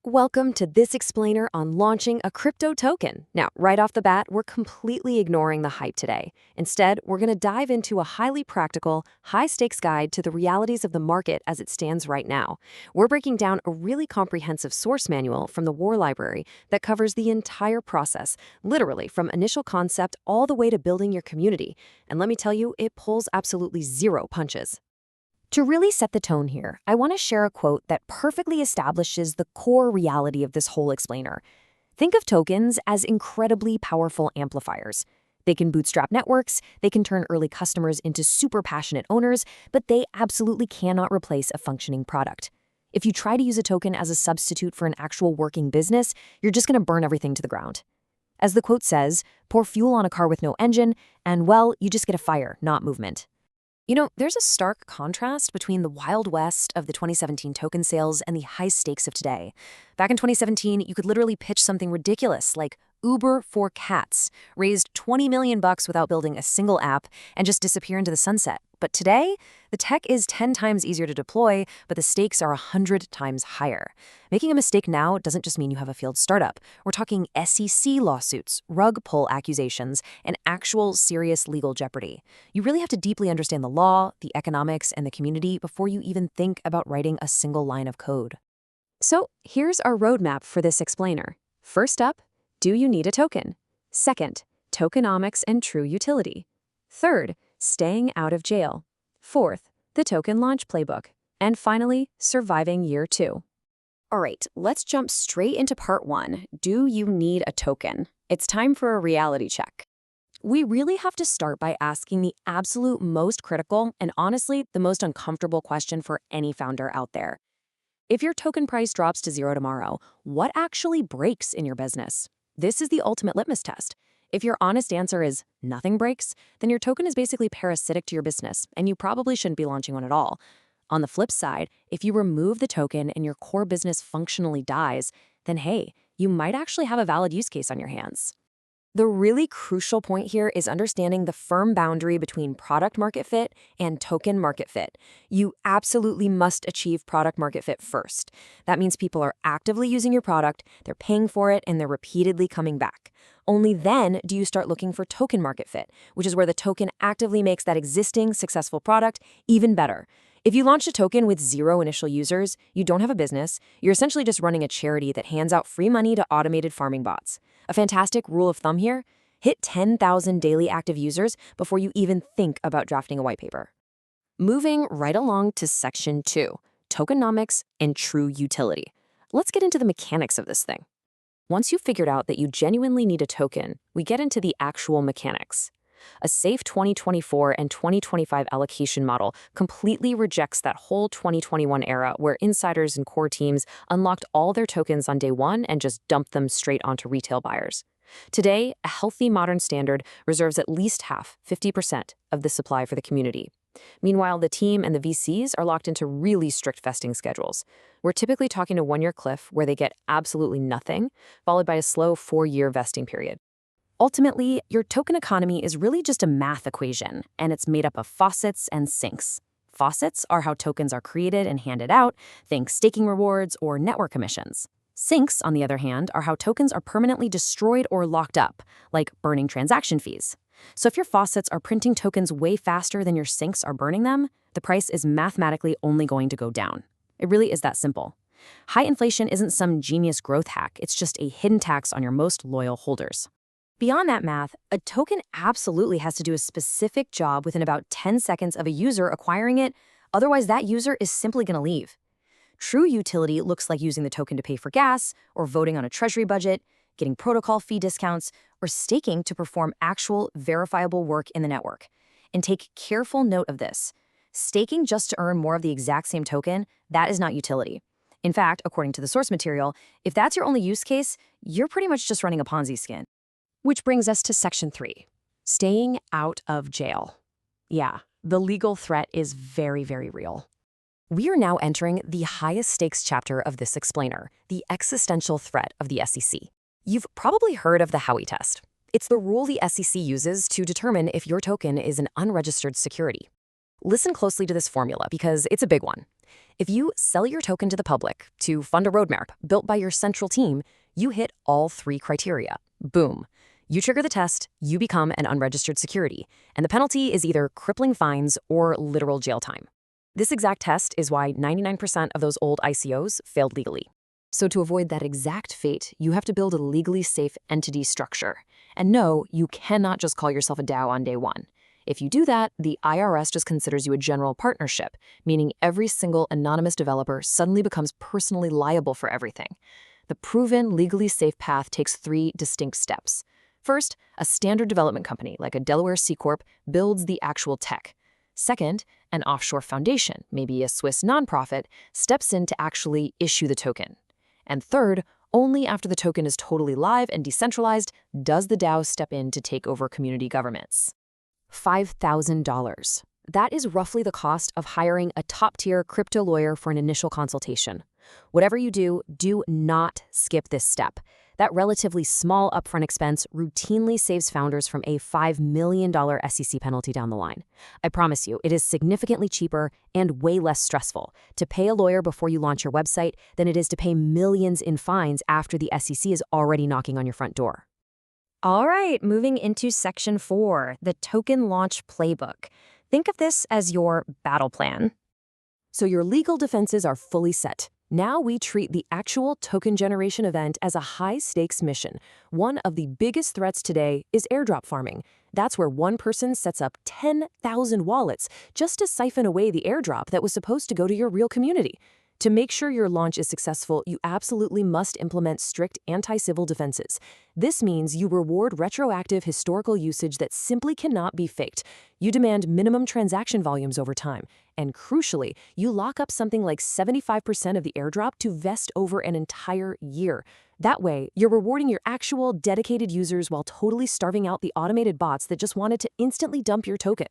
Welcome to this explainer on launching a crypto token. Now, right off the bat, we're completely ignoring the hype today. Instead, we're going to dive into a highly practical, high-stakes guide to the realities of the market as it stands right now. We're breaking down a really comprehensive source manual from the War Library that covers the entire process, literally from initial concept all the way to building your community. And let me tell you, it pulls absolutely zero punches. To really set the tone here, I want to share a quote that perfectly establishes the core reality of this whole explainer. Think of tokens as incredibly powerful amplifiers. They can bootstrap networks, they can turn early customers into super passionate owners, but they absolutely cannot replace a functioning product. If you try to use a token as a substitute for an actual working business, you're just going to burn everything to the ground. As the quote says, pour fuel on a car with no engine, and well, you just get a fire, not movement. You know, there's a stark contrast between the Wild West of the 2017 token sales and the high stakes of today. Back in 2017, you could literally pitch something ridiculous like Uber for cats, raised $20 million without building a single app, and just disappear into the sunset. But today, the tech is 10 times easier to deploy, but the stakes are 100 times higher. Making a mistake now doesn't just mean you have a failed startup. We're talking SEC lawsuits, rug pull accusations, and actual serious legal jeopardy. You really have to deeply understand the law, the economics, and the community before you even think about writing a single line of code. So here's our roadmap for this explainer. First up, do you need a token? Second, tokenomics and true utility. Third, staying out of jail. Fourth, the token launch playbook. And finally, surviving year 2. All right, let's jump straight into part 1. Do you need a token? It's time for a reality check. We really have to start by asking the absolute most critical and honestly the most uncomfortable question for any founder out there. If your token price drops to 0 tomorrow, what actually breaks in your business? This is the ultimate litmus test. If your honest answer is nothing breaks, then your token is basically parasitic to your business, and you probably shouldn't be launching one at all. On the flip side, if you remove the token and your core business functionally dies, then hey, you might actually have a valid use case on your hands. The really crucial point here is understanding the firm boundary between product market fit and token market fit. You absolutely must achieve product market fit first. That means people are actively using your product, they're paying for it, and they're repeatedly coming back. Only then do you start looking for token market fit, which is where the token actively makes that existing successful product even better. If you launch a token with 0 initial users, you don't have a business, you're essentially just running a charity that hands out free money to automated farming bots. A fantastic rule of thumb here, hit 10,000 daily active users before you even think about drafting a white paper. Moving right along to section 2, tokenomics and true utility. Let's get into the mechanics of this thing. Once you've figured out that you genuinely need a token, we get into the actual mechanics. A safe 2024 and 2025 allocation model completely rejects that whole 2021 era where insiders and core teams unlocked all their tokens on day 1 and just dumped them straight onto retail buyers. Today, a healthy modern standard reserves at least half, 50%, of the supply for the community. Meanwhile, the team and the VCs are locked into really strict vesting schedules. We're typically talking a 1-year cliff where they get absolutely nothing, followed by a slow 4-year vesting period. Ultimately, your token economy is really just a math equation, and it's made up of faucets and sinks. Faucets are how tokens are created and handed out, think staking rewards or network commissions. Sinks, on the other hand, are how tokens are permanently destroyed or locked up, like burning transaction fees. So if your faucets are printing tokens way faster than your sinks are burning them, the price is mathematically only going to go down. It really is that simple. High inflation isn't some genius growth hack, it's just a hidden tax on your most loyal holders. Beyond that math, a token absolutely has to do a specific job within about 10 seconds of a user acquiring it, otherwise that user is simply going to leave. True utility looks like using the token to pay for gas, or voting on a treasury budget, getting protocol fee discounts, or staking to perform actual verifiable work in the network. And take careful note of this. Staking just to earn more of the exact same token, that is not utility. In fact, according to the source material, if that's your only use case, you're pretty much just running a Ponzi scheme. Which brings us to section 3, staying out of jail. Yeah, the legal threat is very, very real. We are now entering the highest stakes chapter of this explainer, the existential threat of the SEC. You've probably heard of the Howey test. It's the rule the SEC uses to determine if your token is an unregistered security. Listen closely to this formula because it's a big one. If you sell your token to the public to fund a roadmap built by your central team, you hit all 3 criteria. Boom. You trigger the test, you become an unregistered security, and the penalty is either crippling fines or literal jail time. This exact test is why 99% of those old ICOs failed legally. So to avoid that exact fate, you have to build a legally safe entity structure. And no, you cannot just call yourself a DAO on day one. If you do that, the IRS just considers you a general partnership, meaning every single anonymous developer suddenly becomes personally liable for everything. The proven, legally safe path takes 3 distinct steps. First, a standard development company, like a Delaware C Corp, builds the actual tech. Second, an offshore foundation, maybe a Swiss nonprofit, steps in to actually issue the token. And third, only after the token is totally live and decentralized does the DAO step in to take over community governments. $5,000. That is roughly the cost of hiring a top-tier crypto lawyer for an initial consultation. Whatever you do, do not skip this step. That relatively small upfront expense routinely saves founders from a $5 million SEC penalty down the line. I promise you, it is significantly cheaper and way less stressful to pay a lawyer before you launch your website than it is to pay millions in fines after the SEC is already knocking on your front door. All right, moving into Section 4, the Token Launch Playbook. Think of this as your battle plan. So your legal defenses are fully set. Now we treat the actual token generation event as a high-stakes mission. One of the biggest threats today is airdrop farming. That's where one person sets up 10,000 wallets just to siphon away the airdrop that was supposed to go to your real community. To make sure your launch is successful, you absolutely must implement strict anti-civil defenses. This means you reward retroactive historical usage that simply cannot be faked. You demand minimum transaction volumes over time. And crucially, you lock up something like 75% of the airdrop to vest over an entire year. That way, you're rewarding your actual dedicated users while totally starving out the automated bots that just wanted to instantly dump your token.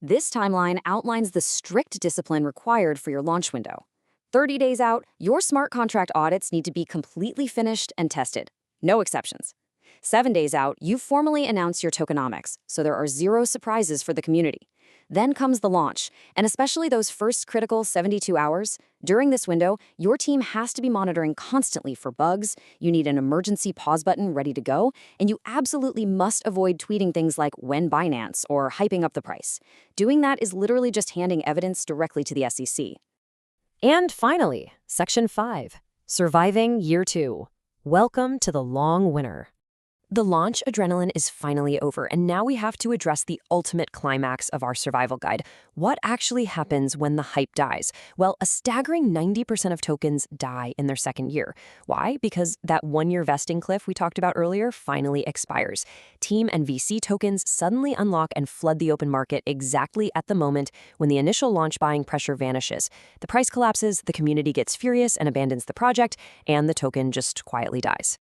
This timeline outlines the strict discipline required for your launch window. 30 days out, your smart contract audits need to be completely finished and tested. No exceptions. 7 days out, you formally announce your tokenomics, so there are 0 surprises for the community. Then comes the launch, and especially those first critical 72 hours. During this window, your team has to be monitoring constantly for bugs, you need an emergency pause button ready to go, and you absolutely must avoid tweeting things like "when Binance" or hyping up the price. Doing that is literally just handing evidence directly to the SEC. And finally, Section 5, Surviving Year 2. Welcome to the long winter. The launch adrenaline is finally over, and now we have to address the ultimate climax of our survival guide. What actually happens when the hype dies? Well, a staggering 90% of tokens die in their second year. Why? Because that 1-year vesting cliff we talked about earlier finally expires. Team and VC tokens suddenly unlock and flood the open market exactly at the moment when the initial launch buying pressure vanishes. The price collapses, the community gets furious and abandons the project, and the token just quietly dies.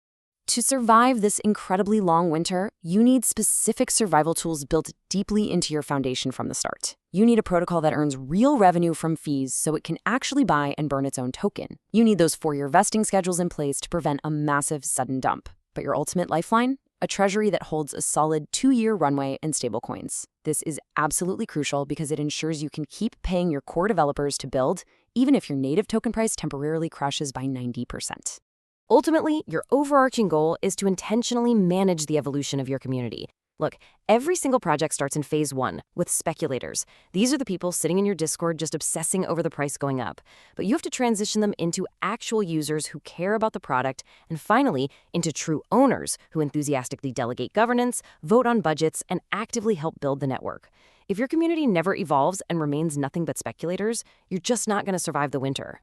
To survive this incredibly long winter, you need specific survival tools built deeply into your foundation from the start. You need a protocol that earns real revenue from fees so it can actually buy and burn its own token. You need those 4-year vesting schedules in place to prevent a massive sudden dump. But your ultimate lifeline? A treasury that holds a solid 2-year runway in stablecoins. This is absolutely crucial because it ensures you can keep paying your core developers to build, even if your native token price temporarily crashes by 90%. Ultimately, your overarching goal is to intentionally manage the evolution of your community. Look, every single project starts in phase 1 with speculators. These are the people sitting in your Discord just obsessing over the price going up. But you have to transition them into actual users who care about the product, and finally, into true owners who enthusiastically delegate governance, vote on budgets, and actively help build the network. If your community never evolves and remains nothing but speculators, you're just not going to survive the winter.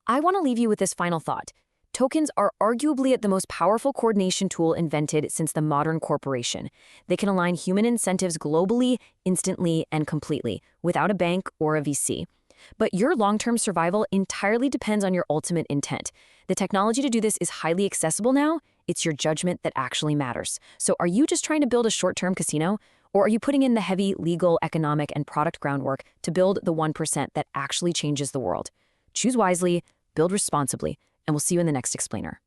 I want to leave you with this final thought. Tokens are arguably the most powerful coordination tool invented since the modern corporation. They can align human incentives globally, instantly, and completely, without a bank or a VC. But your long-term survival entirely depends on your ultimate intent. The technology to do this is highly accessible now. It's your judgment that actually matters. So are you just trying to build a short-term casino? Or are you putting in the heavy legal, economic, and product groundwork to build the 1% that actually changes the world? Choose wisely, build responsibly, and we'll see you in the next explainer.